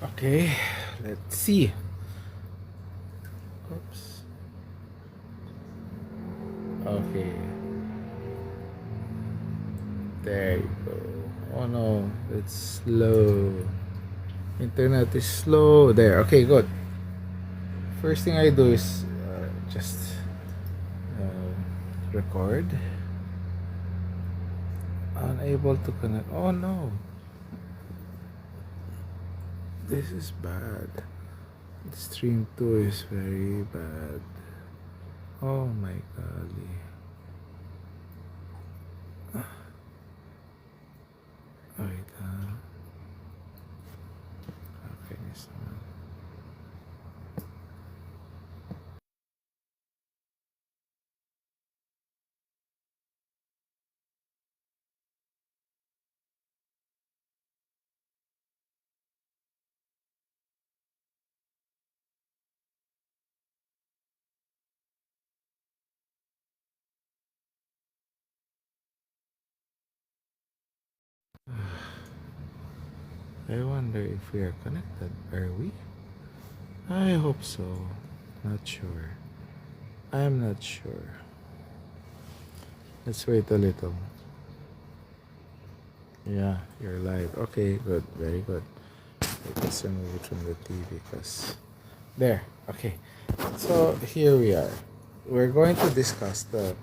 Okay, let's see. Oops. Okay, there you go. Oh no, it's slow. Internet is slow. There. Okay, good. First thing I do is just record. Unable to connect. Oh no, this is bad. Stream 2 is very bad. Oh my golly. Wait, okay, this one. I wonder if we are connected. Are we? I hope so. Not sure. I'm not sure. Let's wait a little. Yeah, you're live. Okay, good. Very good. Let's remove it from the TV because. There. Okay. So here we are. We're going to discuss the.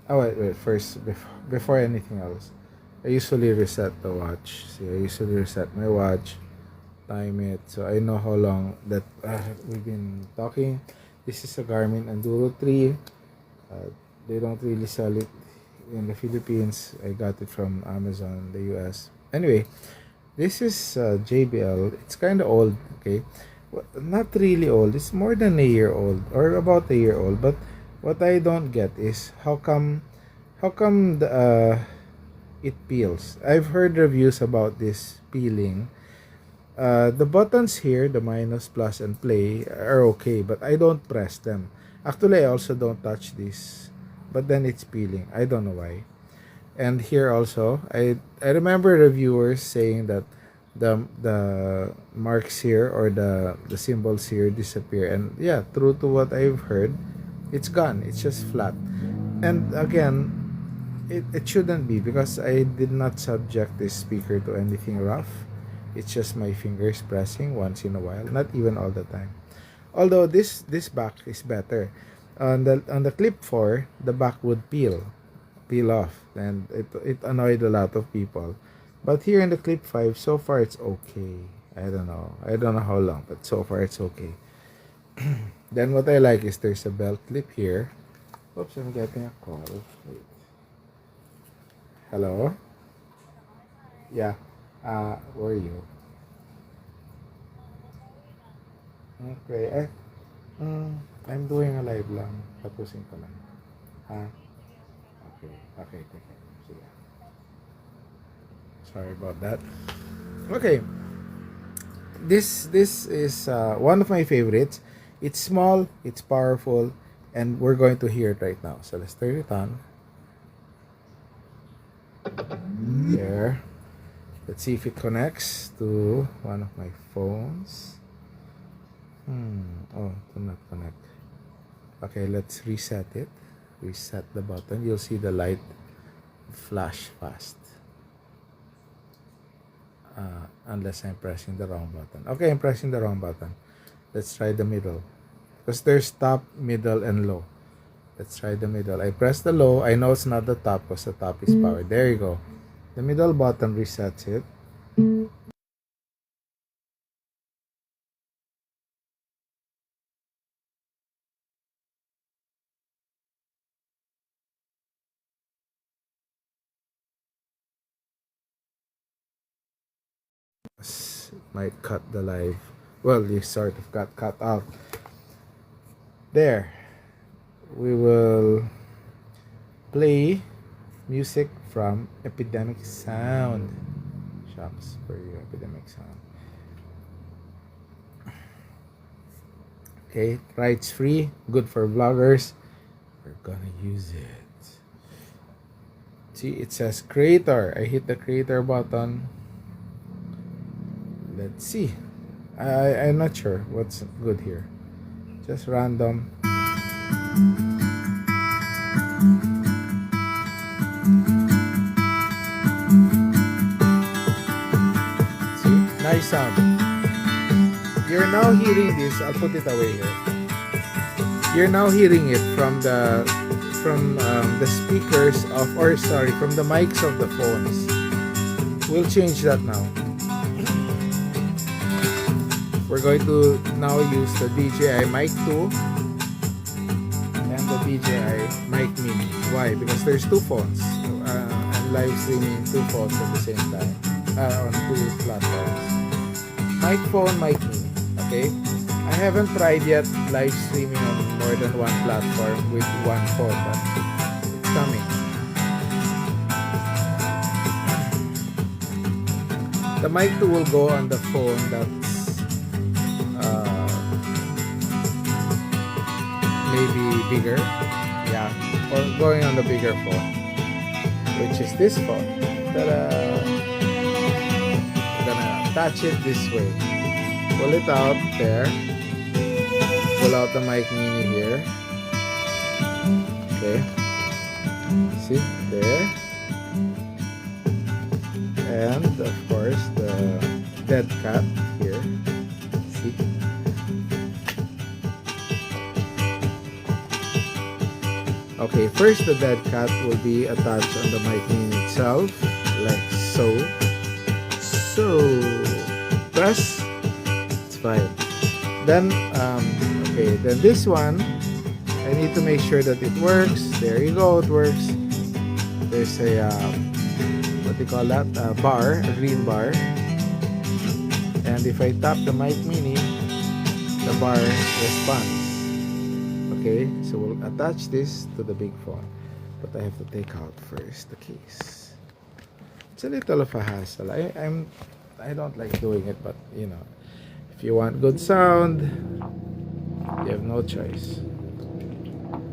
Oh, wait. First, before anything else, I usually reset the watch. See, I usually reset my watch, time it, so I know how long that we've been talking. This is a Garmin Enduro 3. Uh, they don't really sell it in the Philippines. I got it from Amazon, the US. Anyway, this is JBL. It's kind of old, okay? Well, not really old. It's more than a year old or about a year old. But what I don't get is how come it peels. I've heard reviews about this peeling. The buttons here, the minus, plus, and play, are okay, but I don't press them. Actually, I also don't touch this, but then it's peeling. I don't know why. And here also, I remember reviewers saying that the marks here or the symbols here disappear. And yeah, true to what I've heard, it's gone. It's just flat. And again, it shouldn't be because I did not subject this speaker to anything rough. It's just my fingers pressing once in a while, not even all the time. Although this back is better. On the clip 4, the back would peel off, and it annoyed a lot of people. But here in the clip 5, so far it's okay. I don't know how long, but so far it's okay. Then what I like is there's a belt clip here. Oops, I'm getting a call. Wait. Hello? Yeah. Where are you? Okay. I'm doing a live lang. Tapusin ko lang. Ha? Okay. Okay. Okay. Sige. Sorry about that. Okay. This is one of my favorites. It's small, it's powerful, and we're going to hear it right now. So let's turn it on. There. Let's see if it connects to one of my phones. Oh, do not connect. Okay, let's reset it. Reset the button. You'll see the light flash fast. Unless I'm pressing the wrong button. Okay, I'm pressing the wrong button. Let's try the middle. Because there's top, middle, and low. Let's try the middle. I press the low. I know it's not the top because the top is powered. There you go. The middle button resets it. Might cut the live. Well, you sort of got cut out. There. We will play music from Epidemic Sound. Shops for you, Epidemic Sound. Okay, rights free, good for vloggers. We're gonna use it. See, it says creator. I hit the creator button. Let's see. I'm not sure what's good here. Just random. See, nice sound. You're now hearing this. I'll put it away here. You're now hearing it from the speakers of, or sorry, from the mics of the phones. We'll change that now. We're going to now use the DJI Mic 2 and the DJI Mic Mini. Why? Because there's two phones. I'm live streaming two phones at the same time on two platforms. Mic phone, Mic Mini. Okay. I haven't tried yet live streaming on more than one platform with one phone, but it's coming. The Mic 2 will go on the phone that's maybe bigger, yeah, or going on the bigger phone, which is this phone. Ta-da! I'm gonna attach it this way. Pull it out there. Pull out the Mic Mini here. Okay. See there. And of course the dead cat here. See. Okay, first the dead cat will be attached on the Mic Mini itself, like so. So press. It's fine. Then okay, then this one I need to make sure that it works. There you go, it works. There's a what do you call that? A bar, a green bar. And if I tap the Mic Mini, the bar responds. Okay, so we'll attach this to the big phone, but I have to take out first the case. It's a little of a hassle. I don't like doing it, but you know, if you want good sound, you have no choice.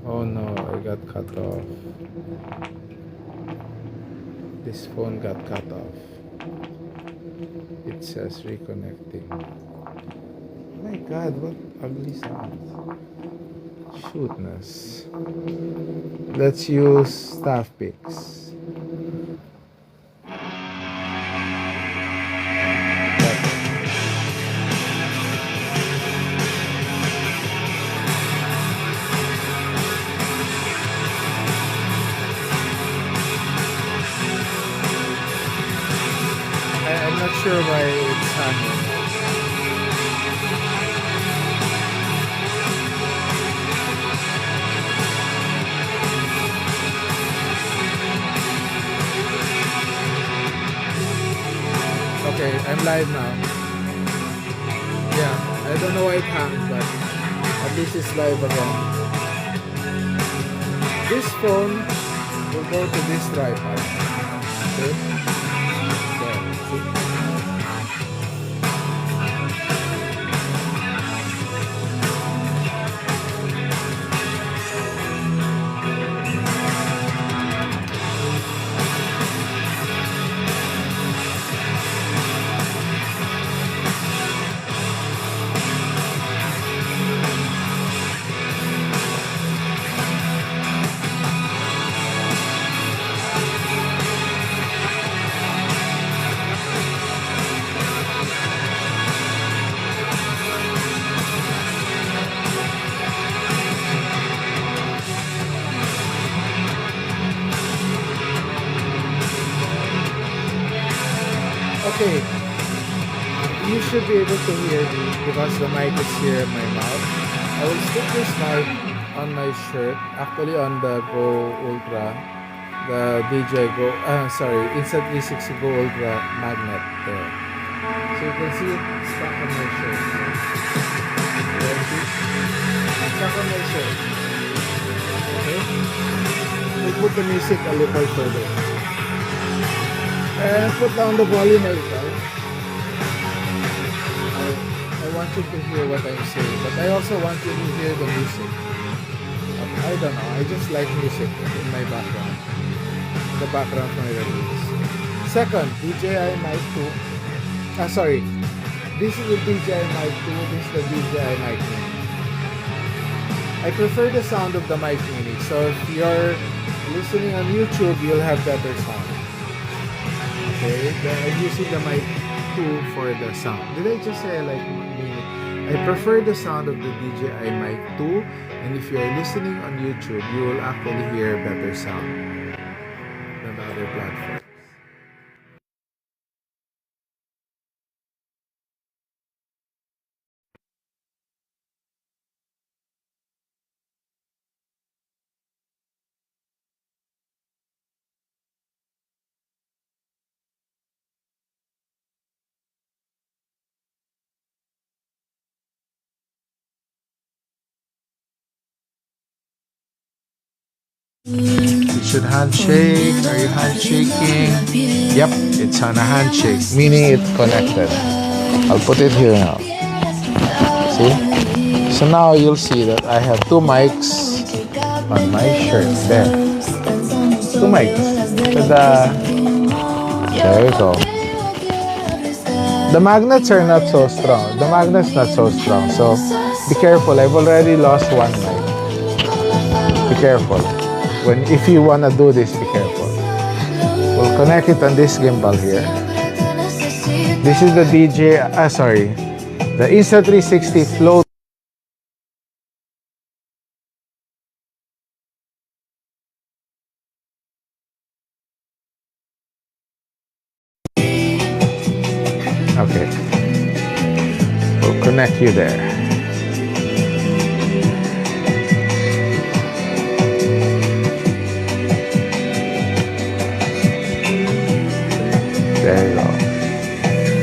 Oh no, I got cut off. This phone got cut off. It says reconnecting. Oh my god, what ugly sound. Shootness. Let's use staff picks. I'm not sure why it's hanging. Okay, I'm live now. Yeah, I don't know why it hangs, but at least it's live again. This phone will go to this tripod. Okay? There, see? Okay, you should be able to hear me because the mic is here in my mouth. I will stick this mic on my shirt, actually on the Go Ultra, the DJ Go, Insta360 Go Ultra magnet there. So you can see it stuck on my shirt. There, see? It's stuck on my shirt. Okay? We put the music a little further. And put down the volume a little. I want you to hear what I'm saying, but I also want you to hear the music. I don't know, I just like music in my background. in the background of my reviews. Second, DJI Mic 2. Sorry. This is the DJI Mic 2. This is the DJI Mic Mini. I prefer the sound of the Mic Mini. So if you're listening on YouTube, you'll have better sound. Okay, then I'm using the Mic 2 for the sound. Did I just say I like Mini? I prefer the sound of the DJI Mic 2, and if you're listening on YouTube, you will actually hear better sound than the other platforms. It should handshake. Are you handshaking? Yep, it's on a handshake, meaning it's connected. I'll put it here now. See? So now you'll see that I have two mics on my shirt. There. Two mics. There you go. The magnets are not so strong. The magnet's not so strong. So be careful. I've already lost one mic. Be careful. If you want to do this, be careful. We'll connect it on this gimbal here. This is the the Insta360 float. Okay. We'll connect you there. There you go.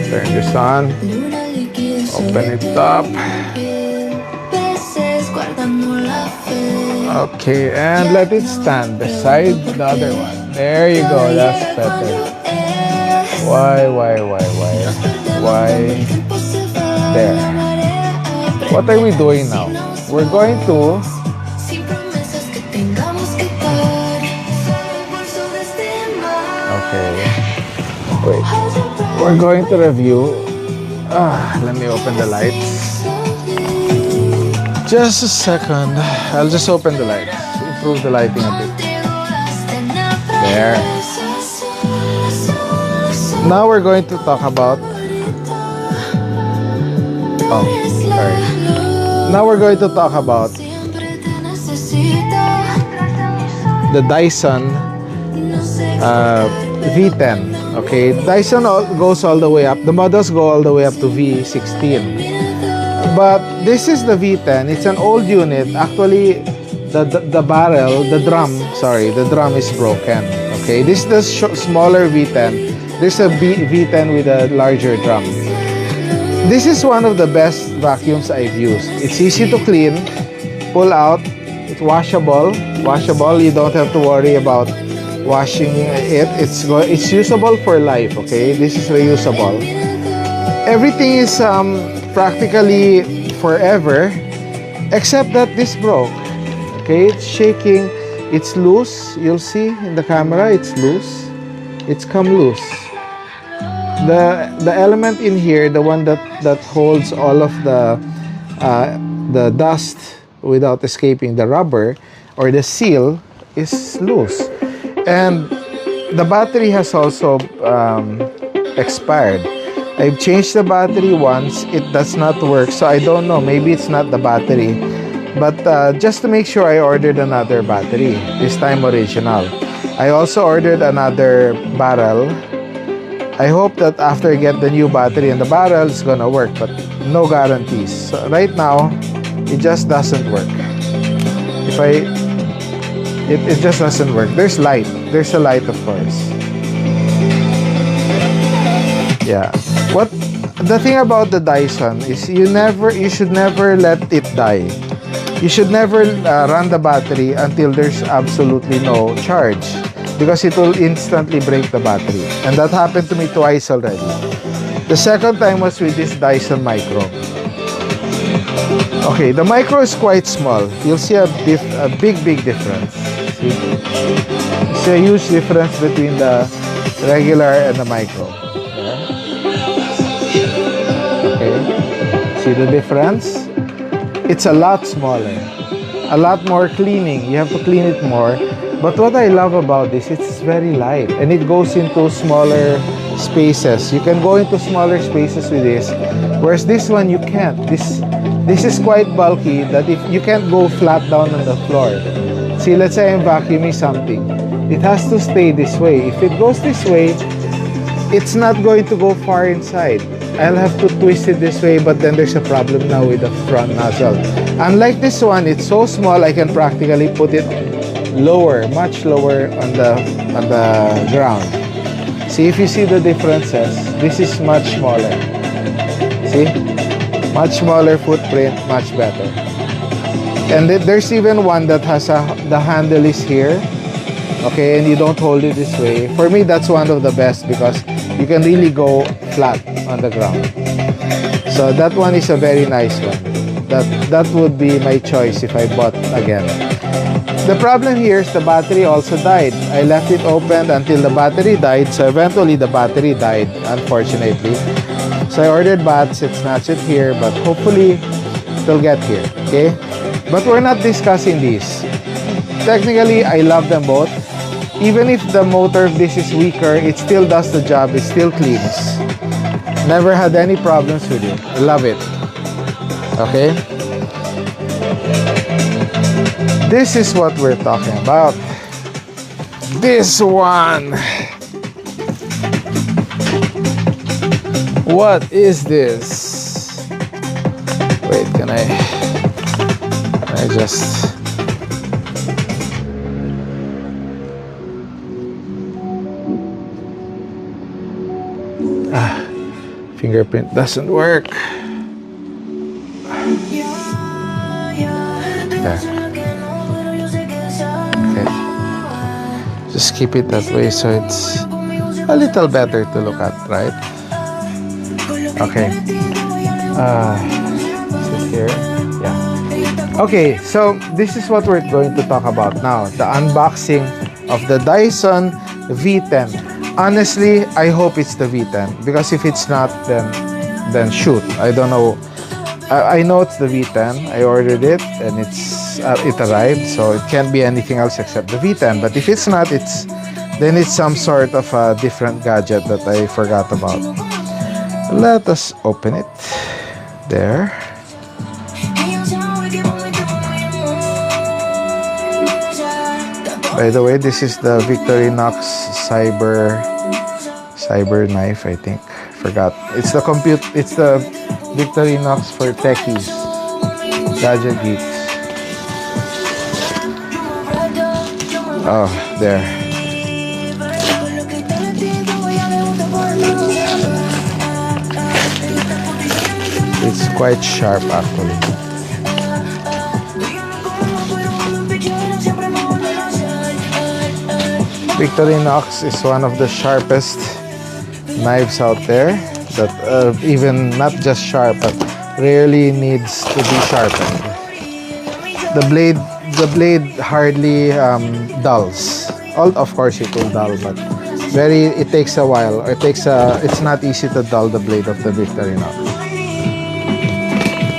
Turn this on. Open it up. Okay, and let it stand beside the other one. There you go. That's better. Why? There. What are we doing now? We're going to wait. We're going to review. Let me open the lights. Just a second. I'll just open the lights. Improve the lighting a bit. There. Now we're going to talk about. Now we're going to talk about the Dyson V10. Okay, Dyson goes all the way up. The models go all the way up to V16. But this is the V10. It's an old unit. Actually, the barrel, the drum is broken. Okay, this is the smaller V10. This is a V10 with a larger drum. This is one of the best vacuums I've used. It's easy to clean, pull out. It's washable. You don't have to worry about washing it. It's usable for life. Okay, this is reusable. Everything is practically forever, except that this broke. Okay, it's shaking. It's loose. You'll see in the camera. It's loose. It's come loose. The element in here, the one that holds all of the dust without escaping, the rubber or the seal, is loose. And the battery has also expired. I've changed the battery once. It does not work. So I don't know. Maybe it's not the battery. But just to make sure, I ordered another battery. This time original. I also ordered another barrel. I hope that after I get the new battery and the barrel, it's gonna work. But no guarantees. So right now, it just doesn't work. It just doesn't work. There's light. There's a light, of course. Yeah. What the thing about the Dyson is you should never let it die. You should never run the battery until there's absolutely no charge, because it will instantly break the battery. And that happened to me twice already. The second time was with this Dyson Micro. Okay, the Micro is quite small. You'll see a big difference. See? It's a huge difference between the regular and the micro. Okay. See the difference? It's a lot smaller. A lot more cleaning. You have to clean it more. But what I love about this, it's very light and it goes into smaller spaces. You can go into smaller spaces with this, whereas this one you can't. This is quite bulky that if you can't go flat down on the floor. See, let's say I'm vacuuming something. It has to stay this way. If it goes this way, it's not going to go far inside. I'll have to twist it this way, but then there's a problem now with the front nozzle. Unlike this one, it's so small I can practically put it lower, much lower on the ground. See, if you see the differences, this is much smaller. See? Much smaller footprint, much better. And there's even one that has the handle is here. Okay, and you don't hold it this way. For me, that's one of the best because you can really go flat on the ground. So that one is a very nice one. That would be my choice if I bought again. The problem here is the battery also died. I left it open until the battery died. So eventually the battery died, unfortunately. So I ordered bats. It's not yet here, but hopefully it'll get here. Okay? But we're not discussing these. Technically, I love them both. Even if the motor of this is weaker, it still does the job. It still cleans. Never had any problems with it. I love it. Okay? This is what we're talking about. This one. What is this? Wait, can I just... Fingerprint doesn't work. There. Okay. Just keep it that way so it's a little better to look at, right? Okay. Sit here. Yeah. Okay, so this is what we're going to talk about now. The unboxing of the Dyson V10. Honestly, I hope it's the V10 because if it's not, then shoot. I don't know. I know it's the V10. I ordered it and it arrived, so it can't be anything else except the V10. But if it's not, then it's some sort of a different gadget that I forgot about. Let us open it. There. By the way, this is the Victorinox Cyber knife, I think. Forgot. It's the Victorinox for techies, gadget geeks. Oh, there. It's quite sharp actually. Victorinox is one of the sharpest knives out there that even not just sharp but rarely needs to be sharpened. The blade hardly dulls. Of course it will dull, but it takes a while. It's not easy to dull the blade of the Victorinox.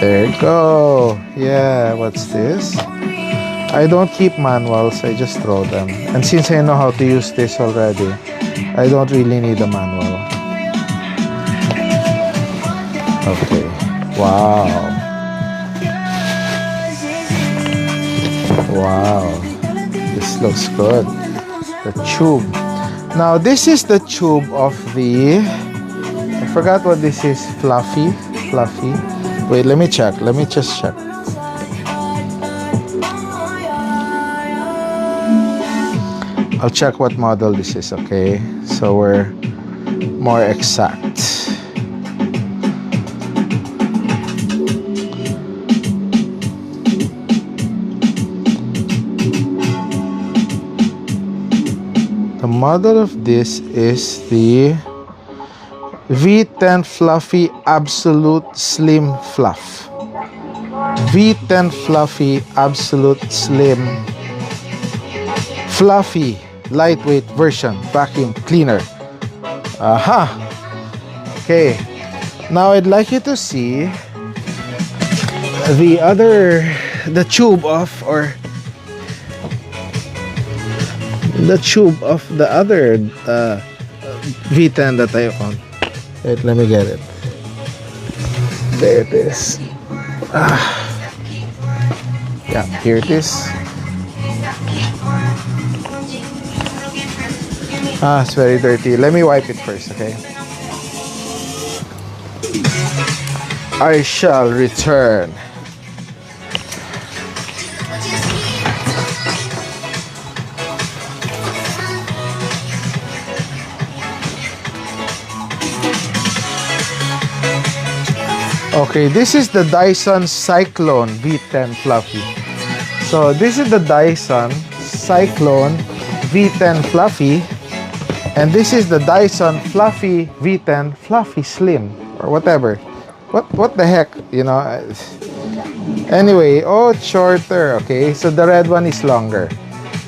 There you go. Yeah, what's this? I don't keep manuals, I just throw them. And since I know how to use this already, I don't really need a manual. Okay. Wow. Wow. This looks good. The tube. Now, this is the tube of the... I forgot what this is. Fluffy. Wait, let me check. Let me just check. I'll check what model this is, okay? So we're more exact. The model of this is the V10 Fluffy Absolute Slim Fluff. V10 Fluffy Absolute Slim Fluffy lightweight version vacuum cleaner. Aha. Okay. Now I'd like you to see the tube of the other V10 that I own. Wait, let me get it. There it is. Yeah, here it is. It's very dirty. Let me wipe it first, okay? I shall return. Okay, this is the Dyson Cyclone V10 Fluffy. So this is the Dyson Cyclone V10 Fluffy, and this is the Dyson Fluffy V10 Fluffy Slim, or whatever. What the heck, you know? Anyway, oh, it's shorter. Okay, so the red one is longer.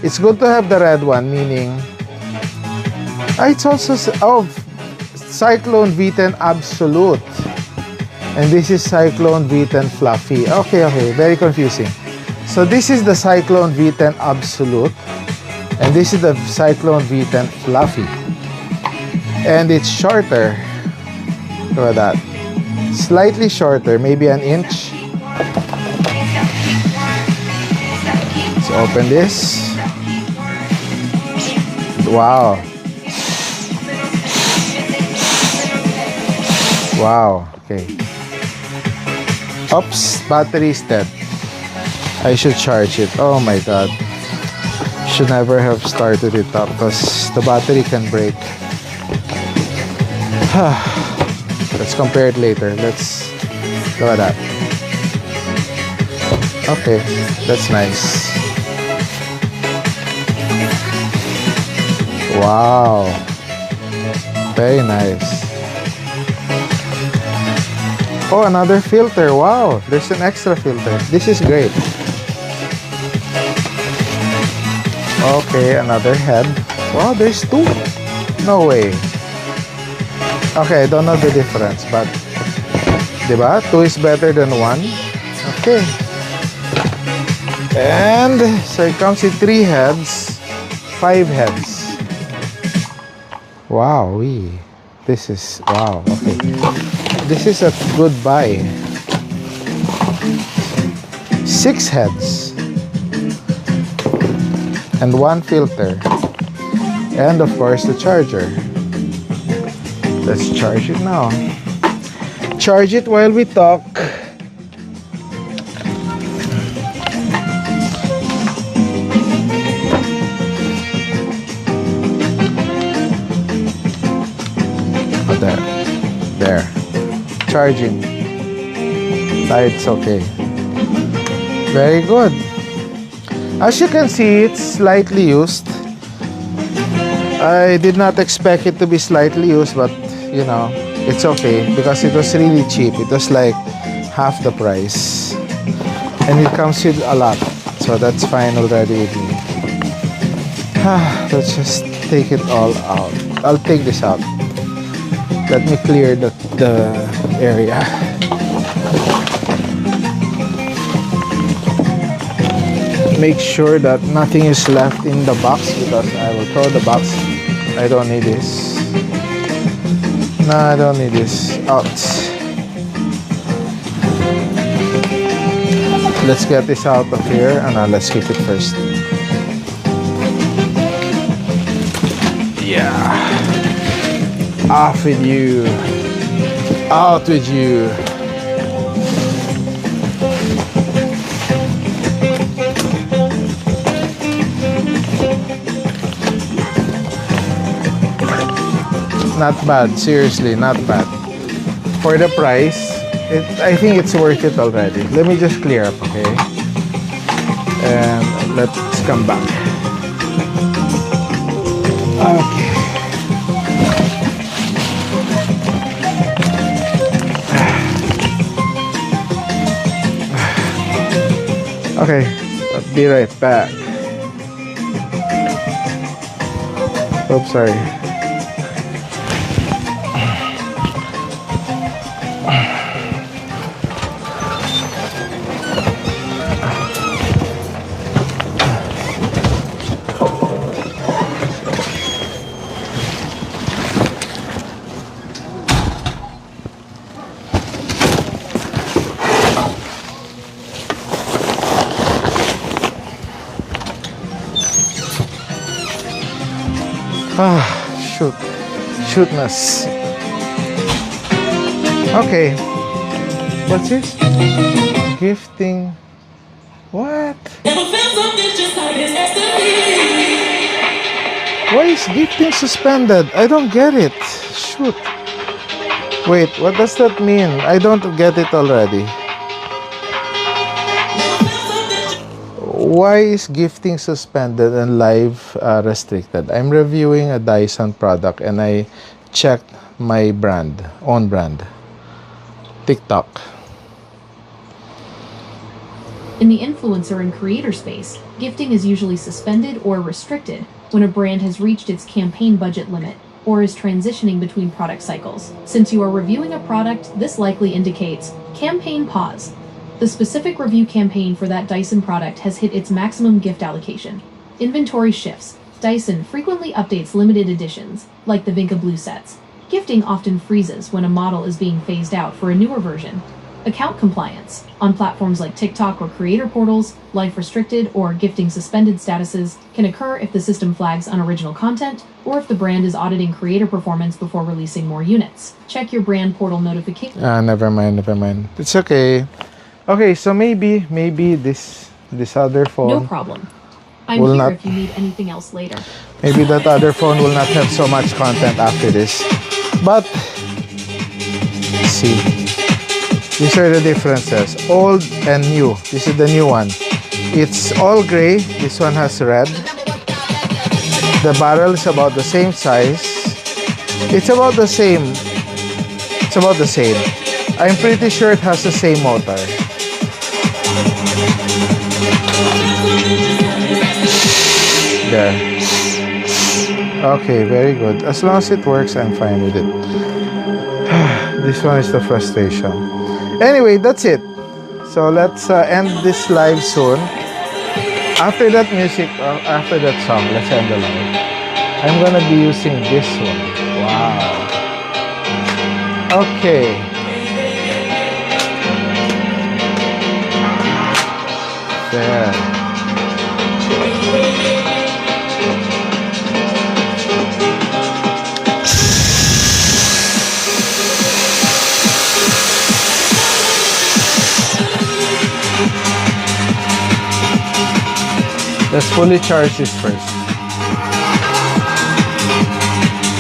It's good to have the red one, meaning it's also Cyclone V10 Absolute. And this is Cyclone V10 Fluffy. Okay, very confusing. So this is the Cyclone V10 Absolute, and this is the Cyclone V10 Fluffy. And it's shorter. Look at that. Slightly shorter, maybe an inch. Let's open this. Wow. Wow. Okay. Oops, battery is dead. I should charge it. Oh my god. Should never have started it up because the battery can break. Let's compare it later. Let's look at that. Okay, that's nice. Wow. Very nice. Oh, another filter. Wow, there's an extra filter. This is great. Okay, another head. Wow, there's two. No way. Okay, I don't know the difference, but diba? 2 is better than 1. Okay. And so it comes with 3 heads, 5 heads. Wow, this is wow. Okay. This is a good buy. 6 heads and 1 filter, and of course the charger. Let's charge it now. Charge it while we talk. Oh, there. Charging. It's okay. Very good. As you can see, it's slightly used. I did not expect it to be slightly used, but you know, it's okay because it was really cheap. It was like half the price, and it comes with a lot, so that's fine already with me. Let's just take it all out. I'll take this out. Let me clear the area. Make sure that nothing is left in the box because I will throw the box. I don't need this. No, I don't need this. Out. Let's get this out of here, and let's keep it first. Yeah. Off with you. Out with you. Not bad, seriously, not bad. For the price, I think it's worth it already. Let me just clear up, okay? And let's come back. Okay. Okay, I'll be right back. Oops, sorry. Ah, shootness. Okay, what's this? Gifting. What? Why is gifting suspended? I don't get it. Shoot. Wait, what does that mean? I don't get it already. Why is gifting suspended and live restricted? I'm reviewing a Dyson product and I checked my own brand, TikTok. In the influencer and creator space, gifting is usually suspended or restricted when a brand has reached its campaign budget limit or is transitioning between product cycles. Since you are reviewing a product, this likely indicates campaign pause. The specific review campaign for that Dyson product has hit its maximum gift allocation. Inventory shifts. Dyson frequently updates limited editions, like the V10 Blue sets. Gifting often freezes when a model is being phased out for a newer version. Account compliance. On platforms like TikTok or creator portals, life restricted or gifting suspended statuses can occur if the system flags unoriginal content or if the brand is auditing creator performance before releasing more units. Check your brand portal notification. Never mind. It's okay. Okay, so maybe this other phone. No problem. I'm here if you need anything else later. Maybe that other phone will not have so much content after this. But let's see. These are the differences. Old and new. This is the new one. It's all gray. This one has red. The barrel is about the same size. It's about the same. I'm pretty sure it has the same motor. There. Okay, very good. As long as it works, I'm fine with it. This one is the frustration. Anyway, that's it. So let's end this live soon. After that music, after that song, let's end the live. I'm gonna be using this one. Wow. Okay. There. Let's fully charge this first.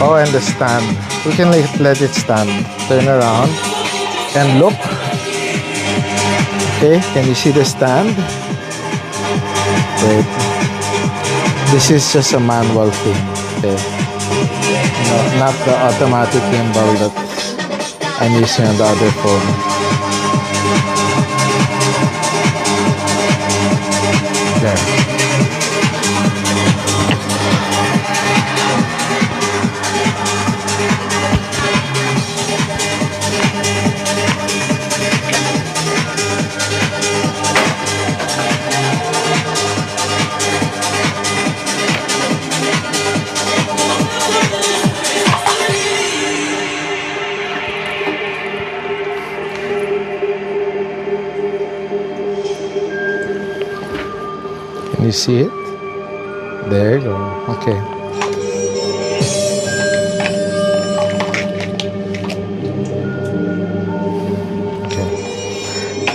Oh, and the stand. We can let it stand. Turn around and look. Okay, can you see the stand? Wait. This is just a manual thing. Okay. No, not the automatic gimbal that I'm using on the other phone. There. Can you see it? There you go. Okay. Okay.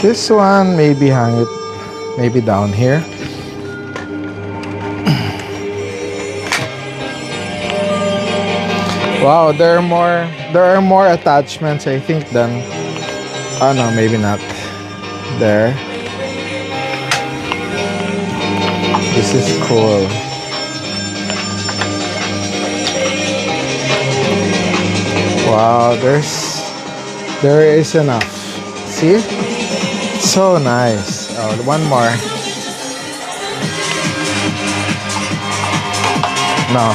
This one maybe hang it maybe down here. Wow, there are more attachments I think than oh no, maybe not. There. This is cool. Wow, there is enough. See? So nice. Oh, one more. No.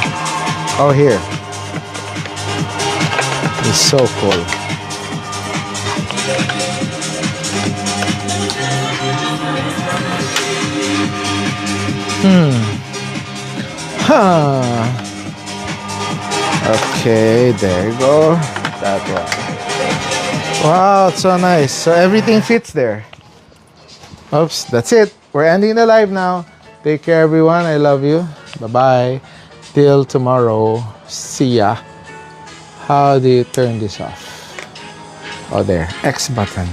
Oh, here. It's so cool. Huh. Okay, there you go. That one. Wow, it's so nice. So everything fits there. Oops, that's it. We're ending the live now. Take care, everyone. I love you. Bye-bye. Till tomorrow. See ya. How do you turn this off? Oh, there. X button.